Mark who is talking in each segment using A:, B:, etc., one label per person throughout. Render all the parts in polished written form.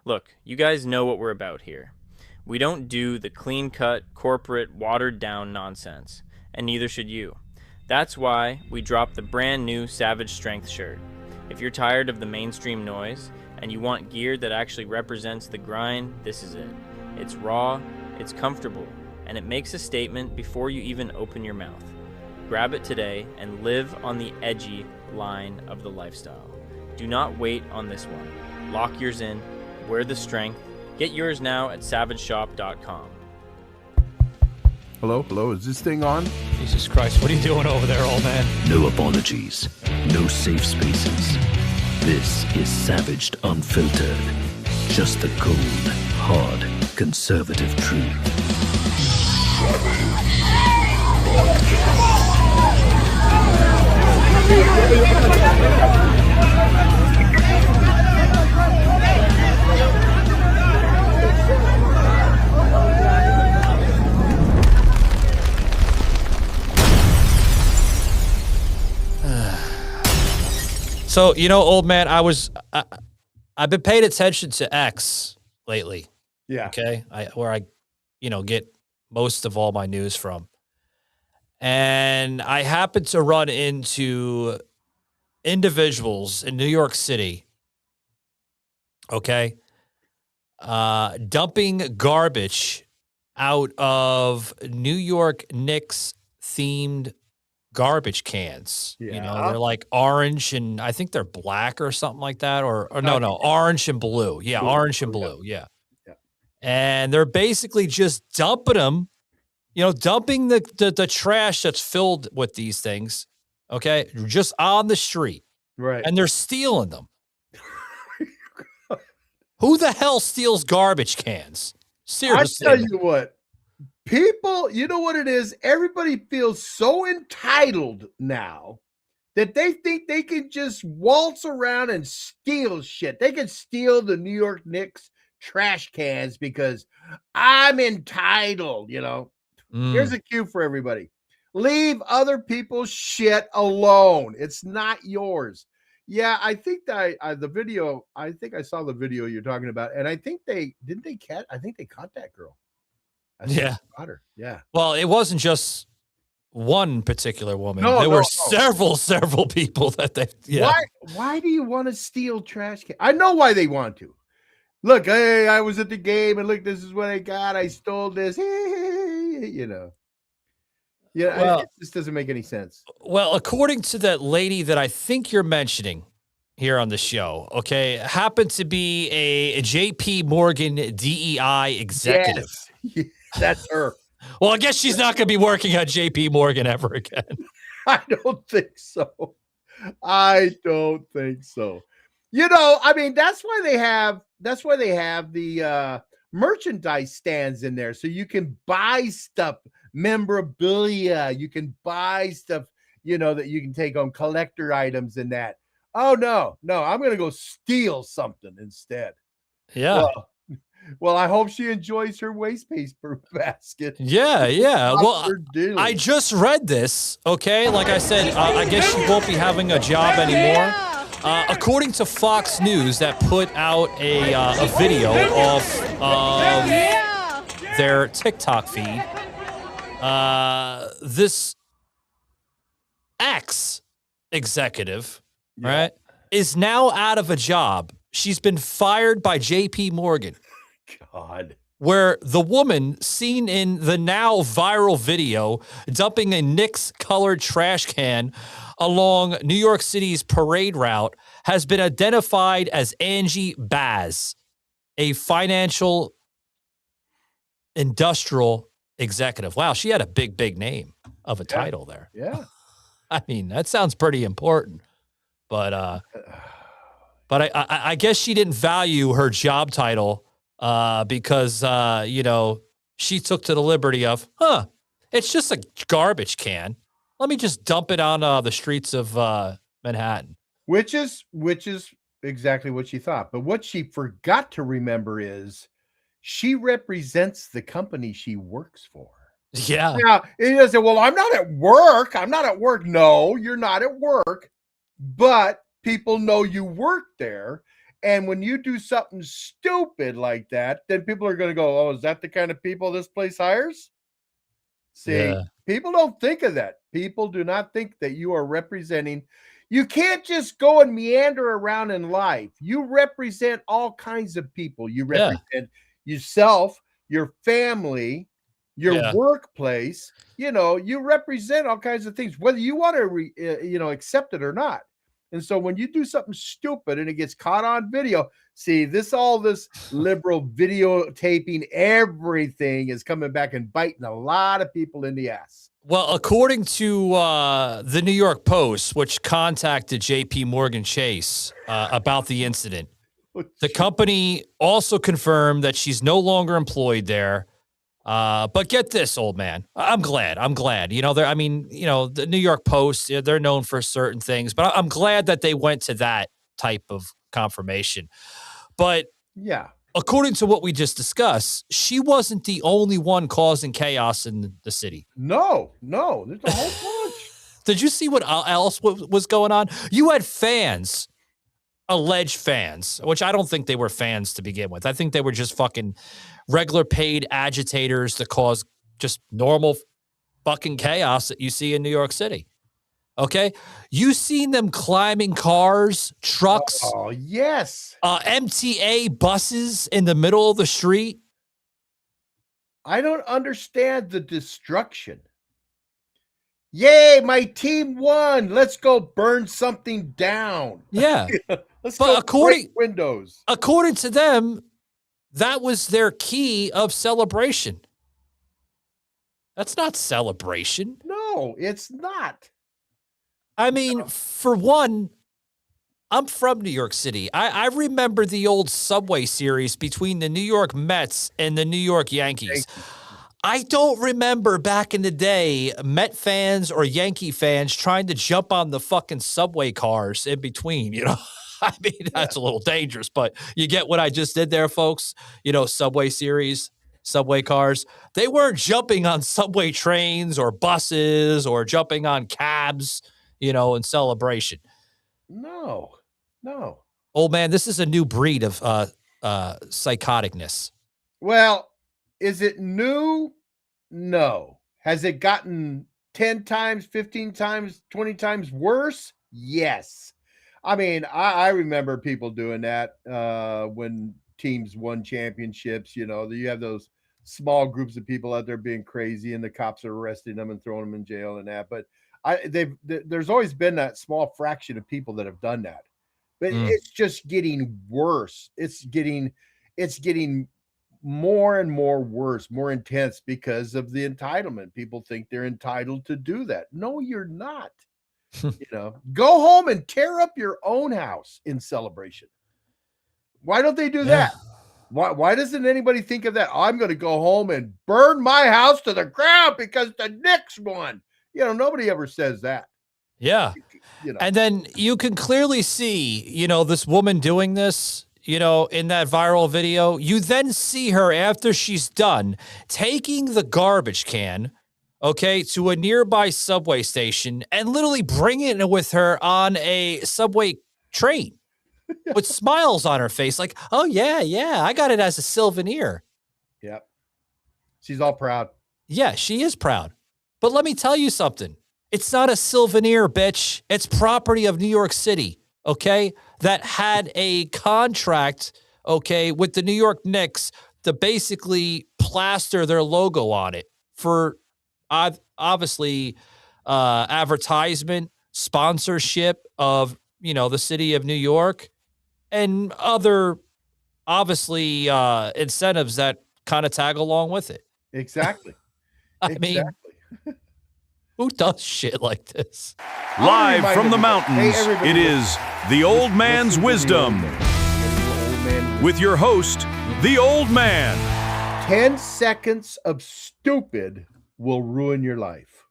A: Look, you guys know what we're about here. We don't do the clean-cut, corporate, watered-down nonsense, and neither should you. That's why we dropped the brand new Savage Strength shirt. If you're tired of the mainstream noise and you want gear that actually represents the grind, this is it. It's raw, it's comfortable, and it makes a statement before you even open your mouth. Grab it today and live on the edgy line of the lifestyle. Do not wait on this one. Lock yours in, wear the strength. Get yours now at savageshop.com.
B: Hello, is this thing on?
C: Jesus Christ, what are you doing over there, old man?
D: No apologies, no safe spaces. This is Savaged Unfiltered. Just the cold, hard, conservative truth.
C: So, old man, I've been paying attention to X lately.
B: Yeah.
C: Okay. Where I get most of all my news from. And I happened to run into individuals in New York City. Okay. Dumping garbage out of New York Knicks themed garbage cans.
B: Yeah.
C: They're like orange and I think they're black or something like that. Or no, orange and blue. Yeah,
B: Blue.
C: orange and blue. Yeah.
B: Yeah.
C: And they're basically just dumping them, dumping the trash that's filled with these things, okay, just on the street.
B: Right.
C: And they're stealing them. Who the hell steals garbage cans? Seriously.
B: I tell you what. People, you know what it is? Everybody feels so entitled now that they think they can just waltz around and steal shit. They can steal the New York Knicks trash cans because I'm entitled, Here's a cue for everybody. Leave other people's shit alone. It's not yours. Yeah, I think that the video, I think I saw the video you're talking about, and I think they caught that girl.
C: Yeah.
B: Yeah.
C: Well, it wasn't just one particular woman.
B: No,
C: there
B: no,
C: were
B: no.
C: several people that they. Yeah.
B: Why do you want to steal trash can? I know why they want to. Look, hey, I was at the game and look, this is what I got. I stole this. Yeah,
C: Well,
B: it just doesn't make any sense.
C: Well, according to that lady that I think you're mentioning here on the show, okay, happened to be a JP Morgan DEI executive.
B: Yes. That's her.
C: Well, I guess she's not going to be working at JP Morgan ever again.
B: I don't think so. I don't think so. I mean, that's why they have the merchandise stands in there so you can buy stuff, memorabilia, you can buy stuff, that you can take on collector items and that. Oh no, I'm going to go steal something instead.
C: Yeah.
B: Well, I hope she enjoys her waste paper basket.
C: Yeah. Well,
B: dealing.
C: I just read this, okay? Like I said, I guess she won't be having a job anymore. According to Fox News, that put out a video of their TikTok feed, this ex-executive, right, is now out of a job. She's been fired by JP Morgan.
B: God.
C: Where the woman seen in the now viral video dumping a Knicks-colored trash can along New York City's parade route has been identified as Angie Baz, a financial industrial executive. Wow, she had a big name of a title there.
B: Yeah.
C: I mean, that sounds pretty important. But I guess she didn't value her job title because, she took to the liberty of, it's just a garbage can. Let me just dump it on the streets of Manhattan.
B: Which is exactly what she thought. But what she forgot to remember is she represents the company she works for.
C: Yeah.
B: Now, you say, well, I'm not at work. No, you're not at work. But people know you work there. And when you do something stupid like that, then people are going to go, oh, is that the kind of people this place hires? See,
C: Yeah.
B: people don't think of that. People do not think that you are representing. You can't just go and meander around in life. You represent all kinds of people. You
C: Yeah.
B: represent yourself, your family, your
C: Yeah.
B: workplace. You represent all kinds of things, whether you want to, accept it or not. And so when you do something stupid and it gets caught on video, see, this liberal videotaping, everything is coming back and biting a lot of people in the ass.
C: Well, according to the New York Post, which contacted J.P. Morgan Chase about the incident, the company also confirmed that she's no longer employed there. But get this, old man. I'm glad. The New York Post, they're known for certain things, but I'm glad that they went to that type of confirmation. But
B: yeah,
C: according to what we just discussed, she wasn't the only one causing chaos in the city.
B: No, there's a whole bunch.
C: Did you see what else was going on? You had fans, alleged fans, which I don't think they were fans to begin with. I think they were just fucking regular paid agitators that cause just normal fucking chaos that you see in New York City. Okay? You seen them climbing cars, trucks.
B: Oh, yes.
C: MTA buses in the middle of the street.
B: I don't understand the destruction. Yay, my team won. Let's go burn something down.
C: Yeah.
B: Let's go break windows.
C: According to them, that was their key of celebration. That's not celebration.
B: No, it's not.
C: I mean, for one, I'm from New York City. I remember the old Subway series between the New York Mets and the New York Yankees. I don't remember back in the day Met fans or Yankee fans trying to jump on the fucking subway cars in between, I mean, that's a little dangerous, but you get what I just did there, folks. Subway series, subway cars. They weren't jumping on subway trains or buses or jumping on cabs, in celebration.
B: No.
C: Old man, this is a new breed of psychoticness.
B: Well, is it new? No. Has it gotten 10 times, 15 times, 20 times worse? Yes. I mean, I remember people doing that when teams won championships. You have those small groups of people out there being crazy and the cops are arresting them and throwing them in jail and that. But there's always been that small fraction of people that have done that. But it's just getting worse. It's getting more and more worse, more intense because of the entitlement. People think they're entitled to do that. No, you're not. Go home and tear up your own house in celebration. Why don't they do that? Why doesn't anybody think of that? I'm going to go home and burn my house to the ground because the Knicks won. Nobody ever says that.
C: Yeah. And then you can clearly see, this woman doing this, in that viral video. You then see her after she's done taking the garbage can, to a nearby subway station and literally bringing it with her on a subway train with smiles on her face. Like, oh, yeah, I got it as a souvenir.
B: Yep. She's all proud.
C: Yeah, she is proud. But let me tell you something. It's not a souvenir, bitch. It's property of New York City, that had a contract, with the New York Knicks to basically plaster their logo on it for obviously advertisement, sponsorship of, the city of New York and other, obviously, incentives that kind of tag along with it.
B: Exactly.
C: I mean, who does shit like this?
E: Live from the mountains, it is The Old Man's Wisdom with your host, The Old Man.
B: 10 seconds of stupid will ruin your life.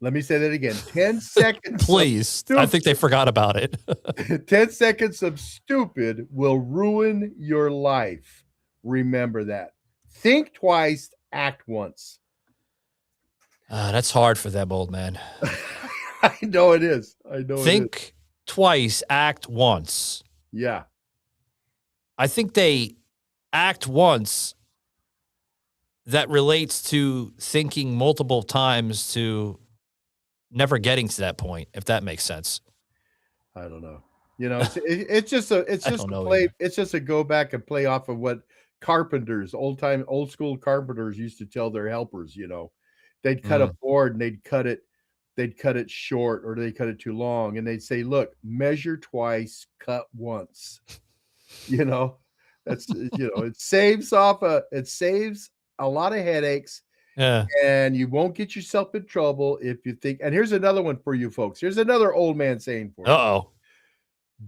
B: Let me say that again. 10 seconds.
C: Please. I think they forgot about it.
B: 10 seconds of stupid will ruin your life. Remember that. Think twice, act once.
C: That's hard for them, old man.
B: I know it is.
C: Think twice, act once.
B: Yeah.
C: I think they act once that relates to thinking multiple times to never getting to that point, if that makes sense.
B: I don't know. You know, it's just a go back and play off of what carpenters, old school carpenters used to tell their helpers. You know, they'd cut a board and they'd cut it short, or they cut it too long, and they'd say, "Look, measure twice, cut once." You know, that's it saves a lot of headaches.
C: Yeah.
B: And you won't get yourself in trouble if you think. And here's another one for you folks. Here's another old man saying for you.
C: Uh-oh.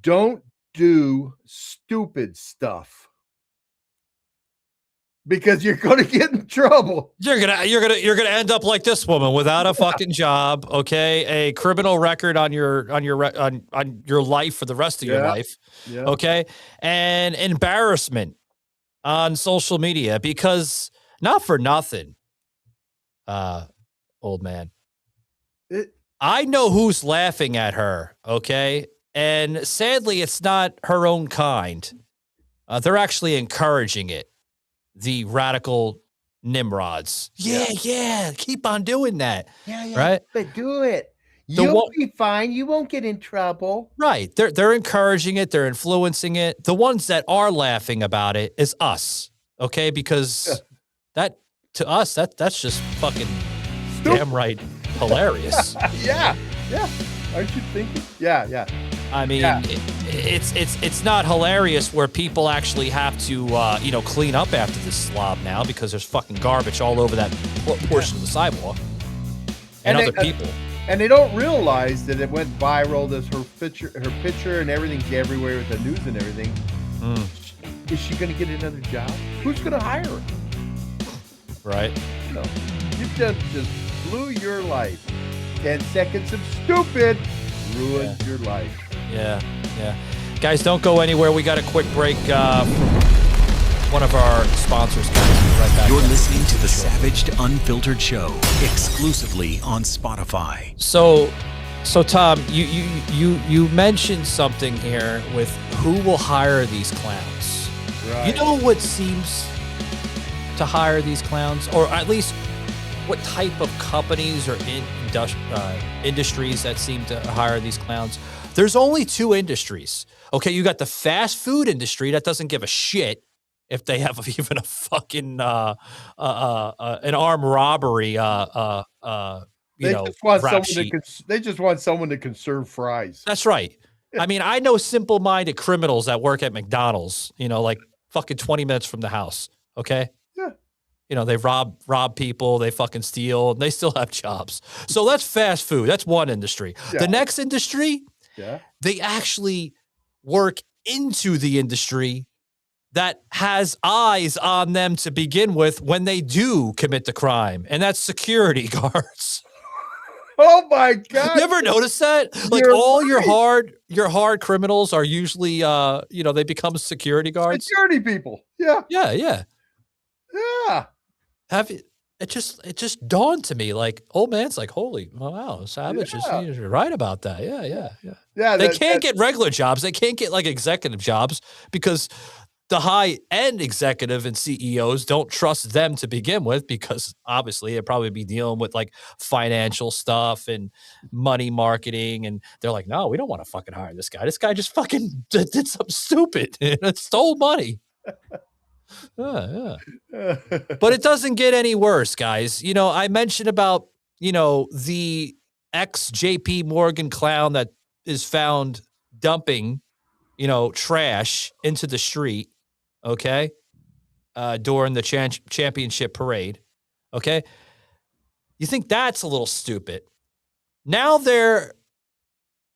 B: Don't do stupid stuff, because you're going to get in trouble.
C: You're gonna end up like this woman without a fucking job, okay? A criminal record on your life for the rest of your life, okay? And embarrassment on social media, because not for nothing, old man. I know who's laughing at her, okay? And sadly, it's not her own kind. They're actually encouraging it. The radical Nimrods. Yeah, keep on doing that. Yeah, right?
B: But do it. You'll be fine. You won't get in trouble.
C: Right. They're encouraging it. They're influencing it. The ones that are laughing about it is us, okay? Because that, to us, that's just fucking damn right hilarious.
B: Yeah. Aren't you thinking? Yeah.
C: I mean, it's not hilarious where people actually have to, clean up after this slob now, because there's fucking garbage all over that portion of the sidewalk and other people.
B: And they don't realize that it went viral. This her picture and everything's everywhere with the news and everything. Is she going to get another job? Who's going to hire her?
C: Right.
B: No, you've just blew your life. 10 seconds of stupid ruined your life.
C: Yeah. Guys, don't go anywhere. We got a quick break from one of our sponsors. Guys, right back.
F: You're listening to the Savaged Unfiltered Show, exclusively on Spotify.
C: So Tom, you mentioned something here with who will hire these clowns.
B: Right.
C: You know what seems to hire these clowns, or at least what type of companies or industries that seem to hire these clowns? There's only two industries. Okay, you got the fast food industry that doesn't give a shit if they have even a fucking an armed robbery rap sheet.
B: They just want someone to conserve fries.
C: That's right. I mean, I know simple-minded criminals that work at McDonald's, like fucking 20 minutes from the house, okay?
B: Yeah.
C: They rob people, they fucking steal, and they still have jobs. So that's fast food. That's one industry. Yeah. The next industry, they actually work into the industry that has eyes on them to begin with when they do commit the crime, and that's security guards.
B: Oh my God!
C: You ever notice that? Like your hard criminals are usually, they become security guards.
B: Security people. Yeah.
C: Yeah. Have you? It just dawned to me, like, old man's like, holy, wow, Savage is right about that. Yeah. They can't get regular jobs. They can't get like executive jobs because the high-end executive and CEOs don't trust them to begin with, because obviously they'd probably be dealing with like financial stuff and money marketing. And they're like, no, we don't want to fucking hire this guy. This guy just fucking did something stupid and stole money. Yeah. But it doesn't get any worse, guys. I mentioned about, the ex-JP Morgan clown that is found dumping, trash into the street, okay, during the championship parade, okay? You think that's a little stupid. Now there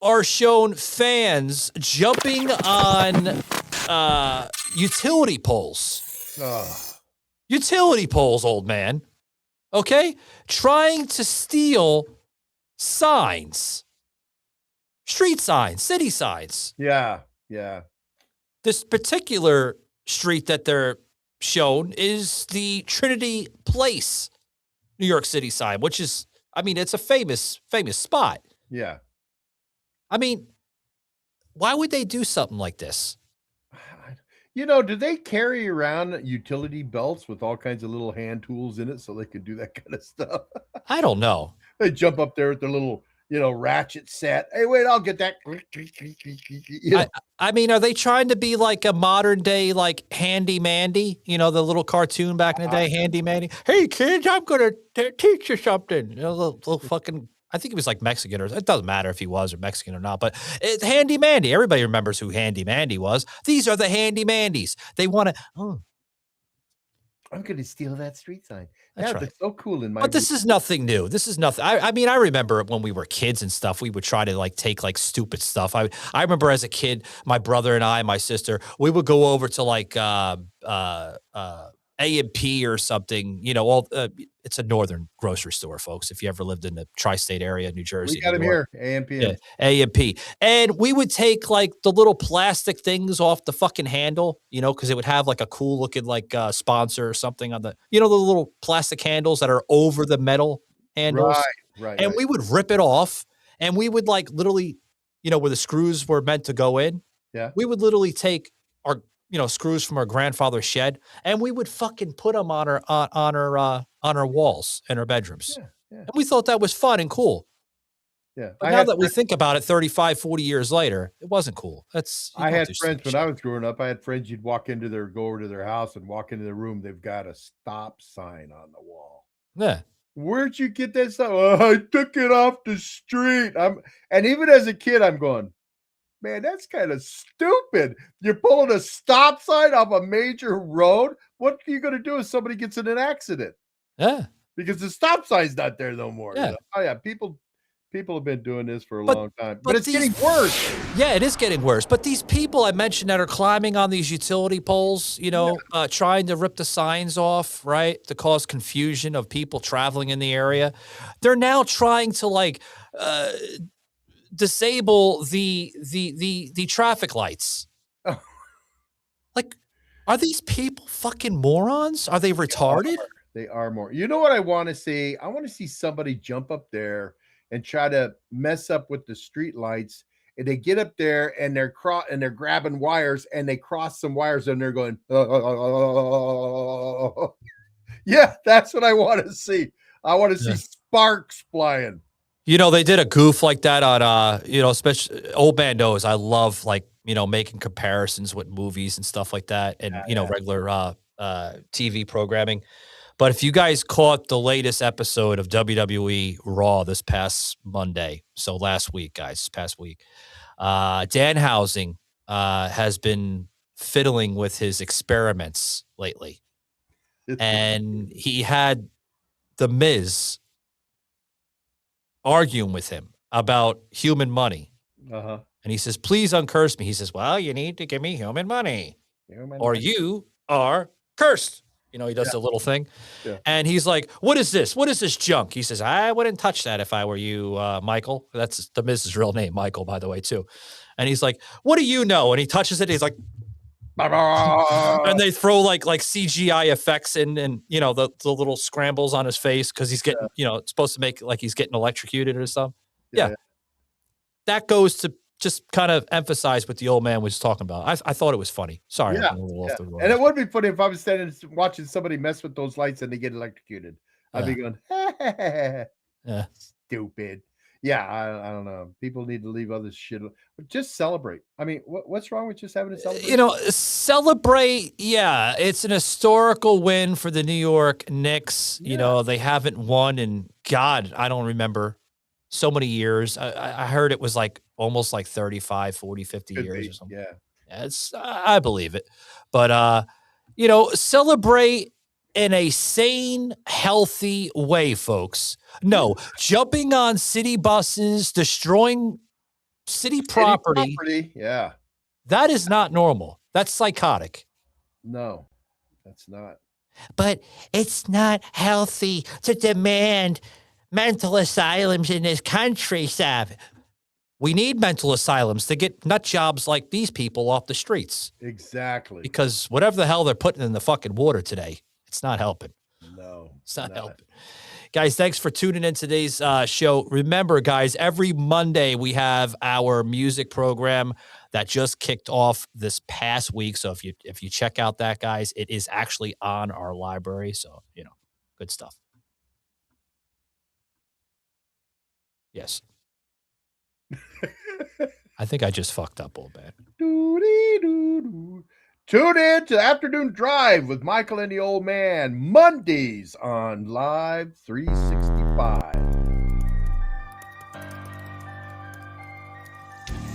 C: are shown fans jumping on utility poles. Utility poles, old man. Okay? Trying to steal signs. Street signs, city signs.
B: Yeah.
C: This particular street that they're shown is the Trinity Place, New York City sign, which is, it's a famous spot.
B: Yeah.
C: Why would they do something like this?
B: You know, do they carry around utility belts with all kinds of little hand tools in it so they could do that kind of stuff?
C: I don't know.
B: They jump up there with their little, ratchet set. Hey, wait, I'll get that.
C: I mean, are they trying to be like a modern day, like Handy Mandy? The little cartoon back in the day, Handy Mandy. Hey, kids, I'm going to teach you something. Little fucking, I think he was like Mexican, or it doesn't matter if he was or Mexican or not, but it's Handy Mandy. Everybody remembers who Handy Mandy was. These are the Handy Mandys. They want to,
B: I'm going to steal that street sign.
C: That's
B: That's
C: right.
B: so cool in my.
C: But this is nothing new. This is nothing. I mean, I remember when we were kids and stuff, we would try to like take like stupid stuff. I remember as a kid, my brother and I, my sister, we would go over to like A&P or something, it's a northern grocery store, folks. If you ever lived in the tri-state area, New Jersey.
B: We got him here, A&P.
C: Yeah, A&P. And we would take like the little plastic things off the fucking handle, because it would have like a cool looking like sponsor or something on the, the little plastic handles that are over the metal handles.
B: Right.
C: And we would rip it off and we would like literally, where the screws were meant to go in.
B: Yeah.
C: We would literally take our screws from our grandfather's shed, and we would fucking put them on our walls in our bedrooms.
B: Yeah.
C: And we thought that was fun and cool.
B: Yeah.
C: But now that we think about it 35, 40 years later, it wasn't cool.
B: I had friends when I was growing up. I had friends, you'd go over to their house and walk into their room. They've got a stop sign on the wall.
C: Yeah.
B: Where'd you get that stuff? Oh, I took it off the street. And even as a kid, I'm going, man, that's kind of stupid. You're pulling a stop sign off a major road. What are you going to do if somebody gets in an accident?
C: Yeah.
B: Because the stop sign's not there no more.
C: Yeah.
B: Oh, yeah. People have been doing this for a long time. But it's
C: getting
B: worse.
C: Yeah, it is getting worse. But these people I mentioned that are climbing on these utility poles, trying to rip the signs off, right, to cause confusion of people traveling in the area. They're now trying to like disable the traffic lights.
B: Oh.
C: Like, are these people fucking morons? Are they retarded?
B: They are more. You know what I want to see? I want to see somebody jump up there and try to mess up with the street lights. And they get up there and they're grabbing wires and they cross some wires and they're going, yeah, that's what I want to see. I want to see sparks flying.
C: They did a goof like that on, especially Old Man Knows. I love like, making comparisons with movies and stuff like that and, regular TV programming. But if you guys caught the latest episode of WWE Raw this past Monday, so last week, guys, this past week, Danhausen has been fiddling with his experiments lately. And he had The Miz arguing with him about human money.
B: Uh-huh.
C: And he says, please uncurse me. He says, well, you need to give me human money or you are cursed. He does the little thing. Yeah. And he's like, what is this? What is this junk? He says, I wouldn't touch that if I were you, Michael. That's the Miz's real name, Michael, by the way, too. And he's like, what do you know? And he touches it. He's like, and they throw like CGI effects in and, the little scrambles on his face because he's getting, it's supposed to make like he's getting electrocuted or something. Yeah. That goes to just kind of emphasize what the old man was talking about. I thought it was funny. Sorry.
B: Yeah. And it would be funny if I was standing watching somebody mess with those lights and they get electrocuted. I'd be going,
C: yeah,
B: stupid. Yeah, I don't know. People need to leave other shit. Just celebrate. I mean, what's wrong with just having a celebration?
C: Celebrate. Yeah, it's an historical win for the New York Knicks. Yeah. They haven't won in, God, I don't remember so many years. I heard it was like almost like 35, 40, 50 years or something.
B: Yeah.
C: I believe it. But, celebrate in a sane, healthy way, folks. No, jumping on city buses, destroying city property.
B: Yeah.
C: That is not normal. That's psychotic.
B: No, that's not.
C: But it's not healthy to demand mental asylums in this country, Sav. We need mental asylums to get nut jobs like these people off the streets.
B: Exactly.
C: Because whatever the hell they're putting in the fucking water today, it's not helping.
B: No.
C: It's not helping. Guys, thanks for tuning in today's show. Remember, guys, every Monday we have our music program that just kicked off this past week. So if you check out that, guys, it is actually on our library. So, good stuff. Yes. I think I just fucked up a little bit.
B: Tune in to Afternoon Drive with Michael and the Old Man, Mondays on Live 365.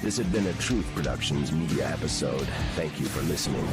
G: This had been a Truth Productions media episode. Thank you for listening.